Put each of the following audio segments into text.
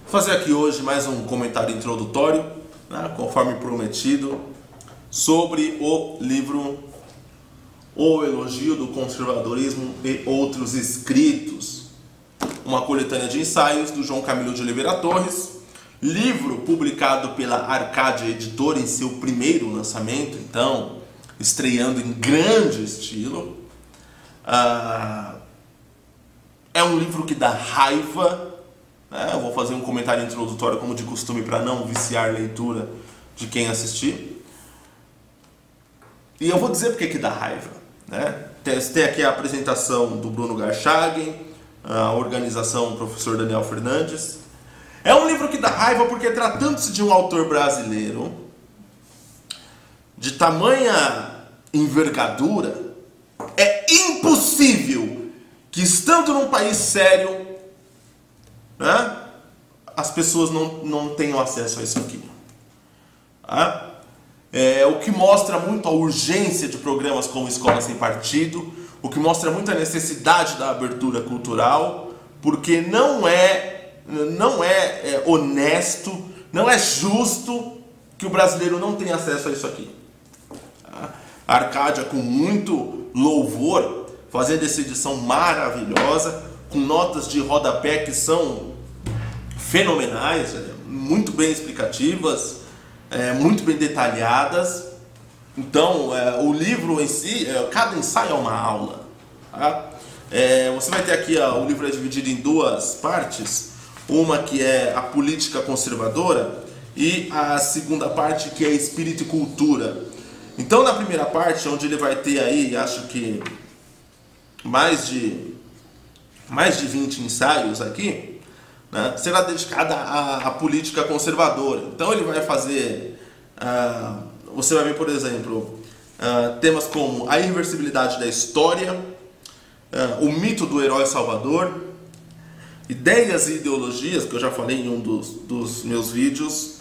Vou fazer aqui hoje mais um comentário introdutório, né, conforme prometido, sobre o livro O Elogio do Conservadorismo e Outros Escritos, uma coletânea de ensaios do João Camilo de Oliveira Torres, livro publicado pela Arcádia Editora em seu primeiro lançamento, então estreando em grande estilo. É um livro que dá raiva, né? Eu vou fazer um comentário introdutório como de costume para não viciar a leitura de quem assistir. E eu vou dizer porque que dá raiva, né? Tem aqui a apresentação do Bruno Garchagen, a organização do professor Daniel Fernandes. É um livro que dá raiva porque, tratando-se de um autor brasileiro de tamanha envergadura, é impossível que, estando num país sério, né, as pessoas não tenham acesso a isso aqui. Tá? O que mostra muito a urgência de programas como Escola Sem Partido, o que mostra muito a necessidade da abertura cultural, porque não é honesto, não é justo que o brasileiro não tenha acesso a isso aqui. A Arcádia, com muito louvor, fazendo essa edição maravilhosa, com notas de rodapé que são fenomenais, muito bem explicativas, muito bem detalhadas. Então, o livro em si, cada ensaio é uma aula. Tá? Você vai ter aqui, o livro é dividido em duas partes. Uma que é a política conservadora e a segunda parte que é espírito e cultura. Então, na primeira parte, onde ele vai ter aí, acho que mais de 20 ensaios aqui, né, será dedicada à política conservadora. Então ele vai fazer, você vai ver, por exemplo, temas como a irreversibilidade da história, o mito do herói salvador, ideias e ideologias, que eu já falei em um dos meus vídeos,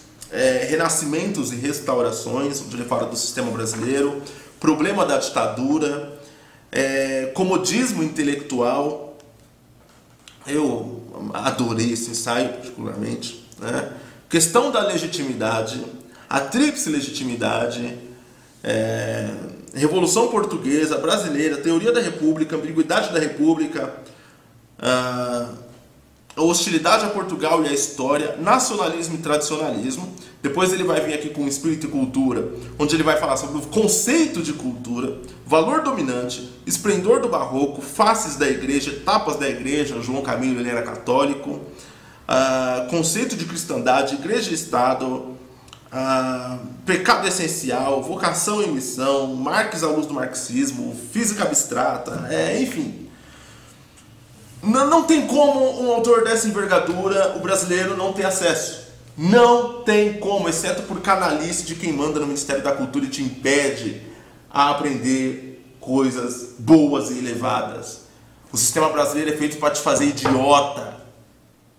renascimentos e restaurações, onde ele fala do sistema brasileiro, problema da ditadura, comodismo intelectual. Eu adorei esse ensaio particularmente, né? Questão da legitimidade, a tríplice legitimidade, Revolução Portuguesa, Brasileira, Teoria da República, Ambiguidade da República, a hostilidade a Portugal e a história, nacionalismo e tradicionalismo. Depois ele vai vir aqui com espírito e cultura, onde ele vai falar sobre o conceito de cultura, valor dominante, esplendor do barroco, faces da igreja, etapas da igreja. João Camilo, ele era católico, conceito de cristandade, igreja e estado, pecado essencial, vocação e missão, Marx à luz do marxismo, física abstrata, enfim. Não tem como um autor dessa envergadura o brasileiro não ter acesso. Não tem como, exceto por canalice de quem manda no Ministério da Cultura e te impede a aprender coisas boas e elevadas. O sistema brasileiro é feito para te fazer idiota,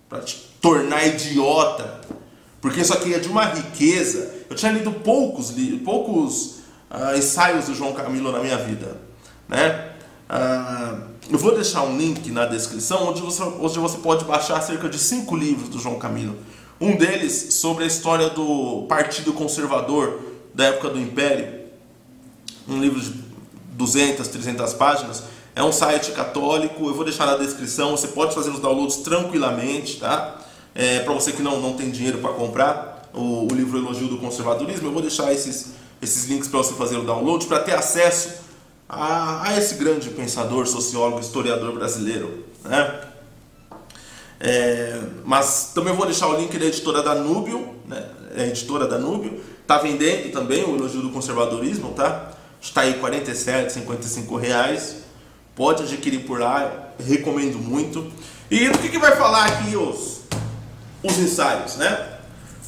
para te tornar idiota, porque isso aqui é de uma riqueza. Eu tinha lido poucos ensaios do João Camilo na minha vida, né? Eu vou deixar um link na descrição onde você pode baixar cerca de 5 livros do João Camilo. Um deles sobre a história do Partido Conservador da época do Império. Um livro de 200, 300 páginas. É um site católico, eu vou deixar na descrição. Você pode fazer os downloads tranquilamente, tá? Para você que não tem dinheiro para comprar o livro Elogio do Conservadorismo, eu vou deixar esses links para você fazer o download, para ter acesso a esse grande pensador, sociólogo, historiador brasileiro, né? Mas também vou deixar o link da editora Danúbio, né? A editora Danúbio está vendendo também o Elogio do Conservadorismo, tá? Está aí R$ 47, R$ 55 reais. Pode adquirir por lá, recomendo muito. E do que vai falar aqui os ensaios, né?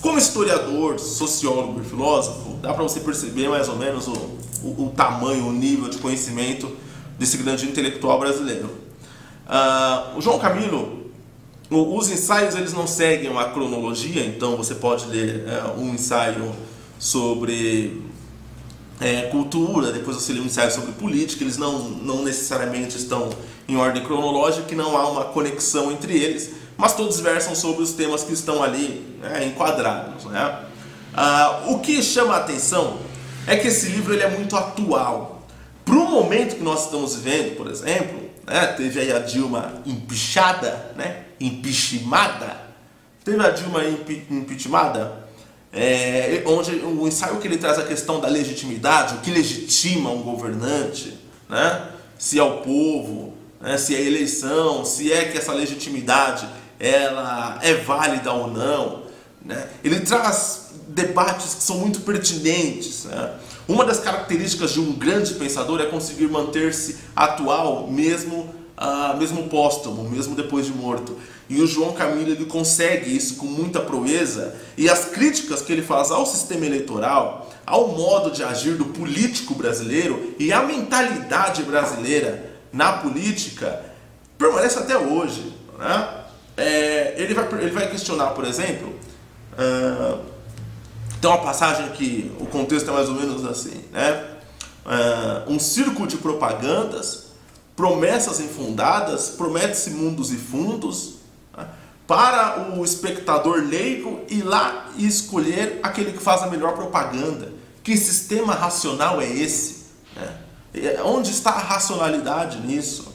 Como historiador, sociólogo e filósofo, dá para você perceber mais ou menos o tamanho, o nível de conhecimento desse grande intelectual brasileiro. O João Camilo, os ensaios eles não seguem uma cronologia, então você pode ler um ensaio sobre cultura, depois você lê um ensaio sobre política. Eles não necessariamente estão em ordem cronológica, que não há uma conexão entre eles, mas todos versam sobre os temas que estão ali, né, enquadrados, né? O que chama a atenção é que esse livro ele é muito atual. Para o momento que nós estamos vivendo, por exemplo, né, teve aí a Dilma impeachada, né, impeachmentada, teve a Dilma impeachmentada, onde o ensaio que ele traz a questão da legitimidade, o que legitima um governante, né, se é o povo, né, se é a eleição, se é que essa legitimidade ela é válida ou não, né? Ele traz debates que são muito pertinentes, né? Uma das características de um grande pensador é conseguir manter-se atual mesmo póstumo, mesmo depois de morto. E o João Camilo ele consegue isso com muita proeza, e as críticas que ele faz ao sistema eleitoral, ao modo de agir do político brasileiro e à mentalidade brasileira na política permanece até hoje, né? Ele vai questionar, por exemplo, tem uma passagem que o contexto é mais ou menos assim, né? Um circo de propagandas, promessas infundadas, promete-se mundos e fundos, né, para o espectador leigo ir lá e escolher aquele que faz a melhor propaganda. Que sistema racional é esse, né? Onde está a racionalidade nisso?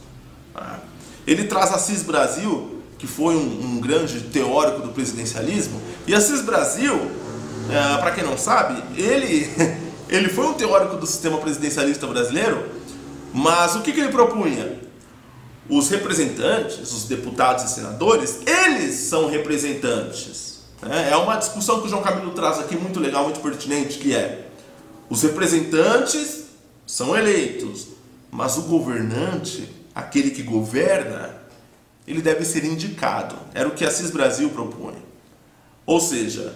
Ele traz Assis Brasil, que foi um grande teórico do presidencialismo, e Assis Brasil, para quem não sabe, ele foi um teórico do sistema presidencialista brasileiro, mas o que ele propunha? Os representantes, os deputados e senadores, eles são representantes. É uma discussão que o João Camilo traz aqui muito legal, muito pertinente, que é: os representantes são eleitos, mas o governante, aquele que governa, ele deve ser indicado. Era o que Assis Brasil propõe. Ou seja,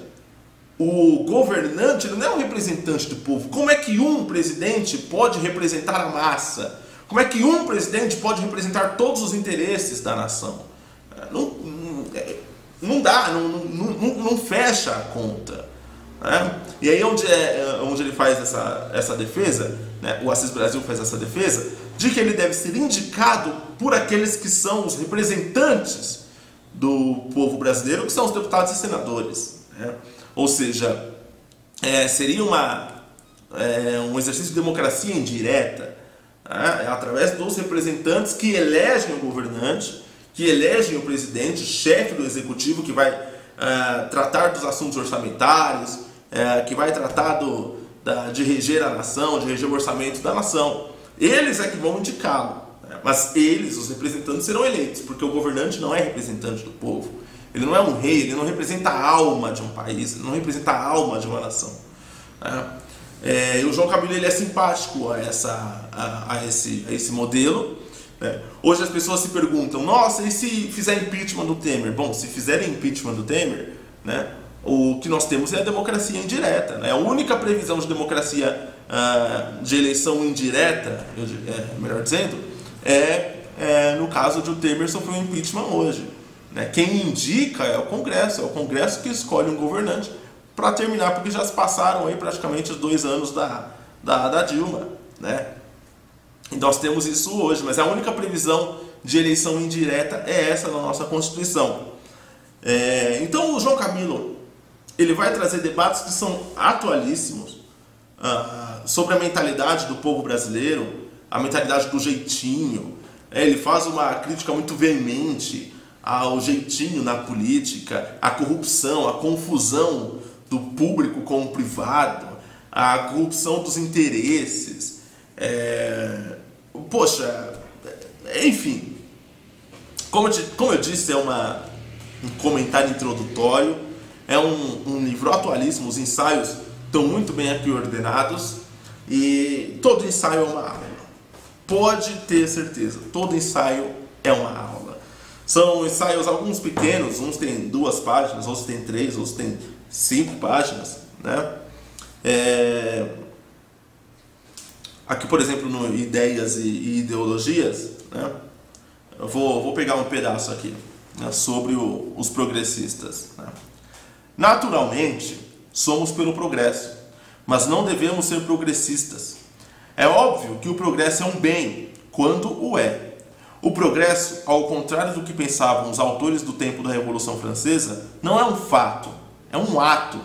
o governante ele não é um representante do povo. Como é que um presidente pode representar a massa? Como é que um presidente pode representar todos os interesses da nação? Não dá, não fecha a conta, né? E aí onde ele faz essa defesa, né? O Assis Brasil faz essa defesa de que ele deve ser indicado por aqueles que são os representantes do povo brasileiro, que são os deputados e senadores, né? Ou seja, seria um exercício de democracia indireta, né? Através dos representantes que elegem o governante, que elegem o presidente, chefe do executivo, que vai tratar dos assuntos orçamentários, que vai tratar de reger a nação, de reger o orçamento da nação. Eles é que vão indicá-lo, né? Mas eles, os representantes, serão eleitos, porque o governante não é representante do povo. Ele não é um rei, ele não representa a alma de um país, ele não representa a alma de uma nação, né? E o João Camilo ele é simpático a esse modelo, né? Hoje as pessoas se perguntam: nossa, e se fizer impeachment do Temer? Bom, se fizerem impeachment do Temer, né, o que nós temos é a democracia indireta, né? A única previsão de democracia de eleição indireta, melhor dizendo, no caso de o Temer sofrer um impeachment hoje, né? Quem indica é o Congresso que escolhe um governante para terminar, porque já se passaram aí praticamente os 2 anos da Dilma, né? E nós temos isso hoje, mas a única previsão de eleição indireta é essa na nossa Constituição. Então o João Camilo ele vai trazer debates que são atualíssimos sobre a mentalidade do povo brasileiro, a mentalidade do jeitinho. Ele faz uma crítica muito veemente ao jeitinho na política, à corrupção, à confusão do público com o privado, à corrupção dos interesses. Enfim, como eu disse, é um comentário introdutório, é um livro atualíssimo, os ensaios estão muito bem aqui ordenados, e todo ensaio é uma aula. Pode ter certeza, todo ensaio é uma aula. São ensaios, alguns pequenos, uns têm 2 páginas, outros têm 3, outros têm 5 páginas, né? Aqui, por exemplo, no Ideias e Ideologias, né? Eu vou pegar um pedaço aqui, né, sobre os progressistas, né? Naturalmente, somos pelo progresso, mas não devemos ser progressistas. É óbvio que o progresso é um bem, quando o é. O progresso, ao contrário do que pensavam os autores do tempo da Revolução Francesa, não é um fato, é um ato.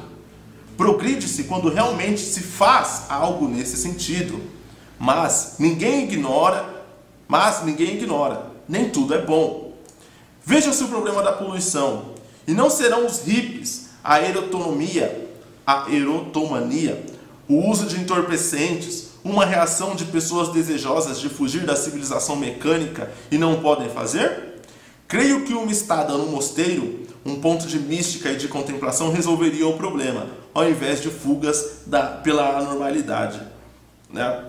Progride-se quando realmente se faz algo nesse sentido. Mas ninguém ignora, nem tudo é bom. Veja-se o problema da poluição. E não serão os hippies, a erotomania, o uso de entorpecentes, uma reação de pessoas desejosas de fugir da civilização mecânica e não podem fazer? Creio que uma estada no mosteiro, um ponto de mística e de contemplação, resolveria o problema, ao invés de fugas pela anormalidade. Né?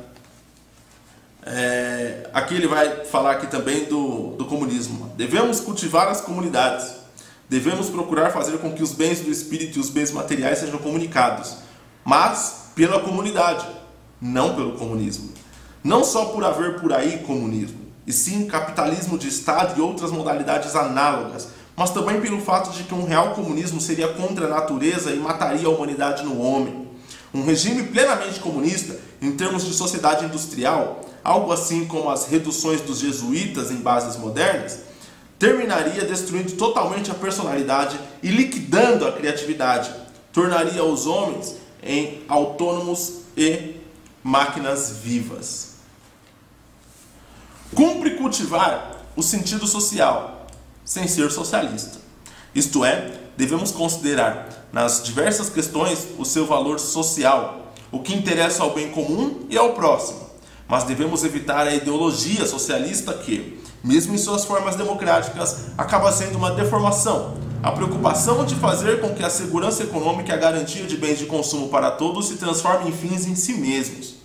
Aqui ele vai falar aqui também do comunismo. Devemos cultivar as comunidades. Devemos procurar fazer com que os bens do espírito e os bens materiais sejam comunicados, mas pela comunidade, não pelo comunismo. Não só por haver por aí comunismo, e sim capitalismo de Estado e outras modalidades análogas, mas também pelo fato de que um real comunismo seria contra a natureza e mataria a humanidade no homem. Um regime plenamente comunista, em termos de sociedade industrial, algo assim como as reduções dos jesuítas em bases modernas, terminaria destruindo totalmente a personalidade e liquidando a criatividade. Tornaria os homens em autônomos e máquinas vivas. Cumpre cultivar o sentido social, sem ser socialista. Isto é, devemos considerar nas diversas questões o seu valor social, o que interessa ao bem comum e ao próximo. Mas devemos evitar a ideologia socialista que, mesmo em suas formas democráticas, acaba sendo uma deformação. A preocupação de fazer com que a segurança econômica e a garantia de bens de consumo para todos se transformem em fins em si mesmos.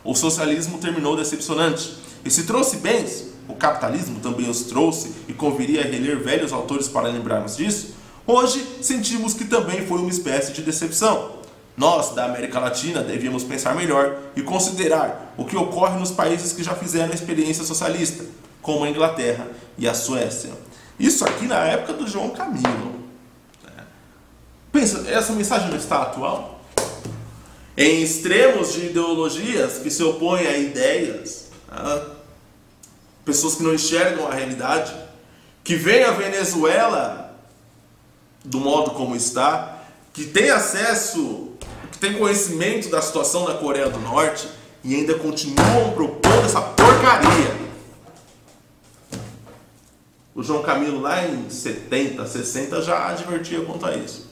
O socialismo terminou decepcionante. E se trouxe bens, o capitalismo também os trouxe, e conviria reler velhos autores para lembrarmos disso. Hoje sentimos que também foi uma espécie de decepção. Nós, da América Latina, devíamos pensar melhor e considerar o que ocorre nos países que já fizeram a experiência socialista, como a Inglaterra e a Suécia. Isso aqui na época do João Camilo. Pensa, essa mensagem não está atual? Em extremos de ideologias que se opõem a ideias, pessoas que não enxergam a realidade, que veem a Venezuela do modo como está, que tem acesso, que tem conhecimento da situação da Coreia do Norte e ainda continuam propondo essa porcaria. O João Camilo lá em 70, 60 já advertia quanto a isso.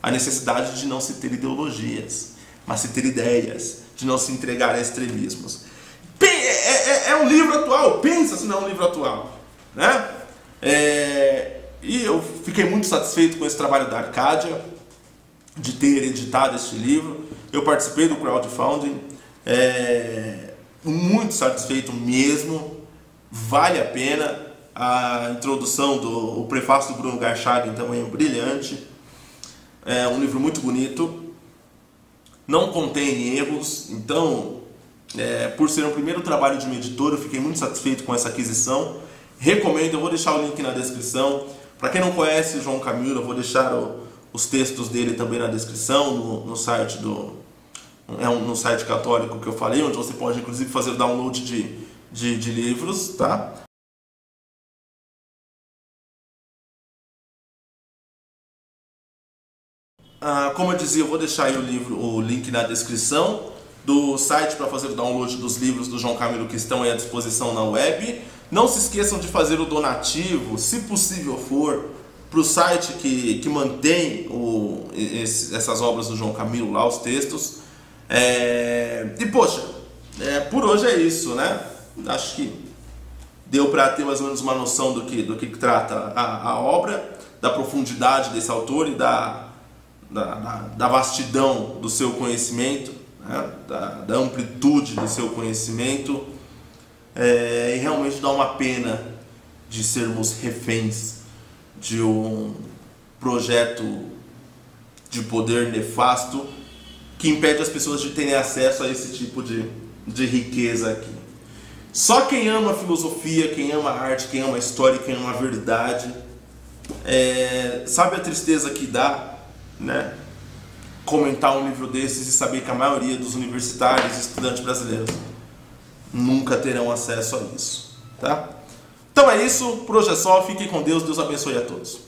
A necessidade de não se ter ideologias, mas se ter ideias, de não se entregar a extremismos. É um livro atual, pensa se não é um livro atual, né? E eu fiquei muito satisfeito com esse trabalho da Arcádia, de ter editado este livro. Eu participei do crowdfunding, muito satisfeito mesmo, vale a pena. A introdução o prefácio do Bruno Garchagen também é brilhante, é um livro muito bonito, não contém erros, então, por ser o primeiro trabalho de um editor, eu fiquei muito satisfeito com essa aquisição. Recomendo, eu vou deixar o link na descrição. Para quem não conhece o João Camilo, eu vou deixar os textos dele também na descrição, no site no site católico que eu falei, onde você pode inclusive fazer o download de livros, tá? Como eu dizia, eu vou deixar aí o link na descrição do site para fazer o download dos livros do João Camilo que estão aí à disposição na web. Não se esqueçam de fazer o donativo, se possível for, para o site que mantém essas obras do João Camilo lá, os textos. E poxa, por hoje é isso, né? Acho que deu para ter mais ou menos uma noção do que trata a obra, da profundidade desse autor e da vastidão do seu conhecimento, né? da amplitude do seu conhecimento, e realmente dá uma pena de sermos reféns de um projeto de poder nefasto que impede as pessoas de terem acesso a esse tipo de riqueza aqui. Só quem ama a filosofia, quem ama a arte, quem ama a história, quem ama a verdade, sabe a tristeza que dá, né, comentar um livro desses e saber que a maioria dos universitários e estudantes brasileiros nunca terão acesso a isso, tá? Então é isso, por hoje é só, fiquem com Deus, Deus abençoe a todos.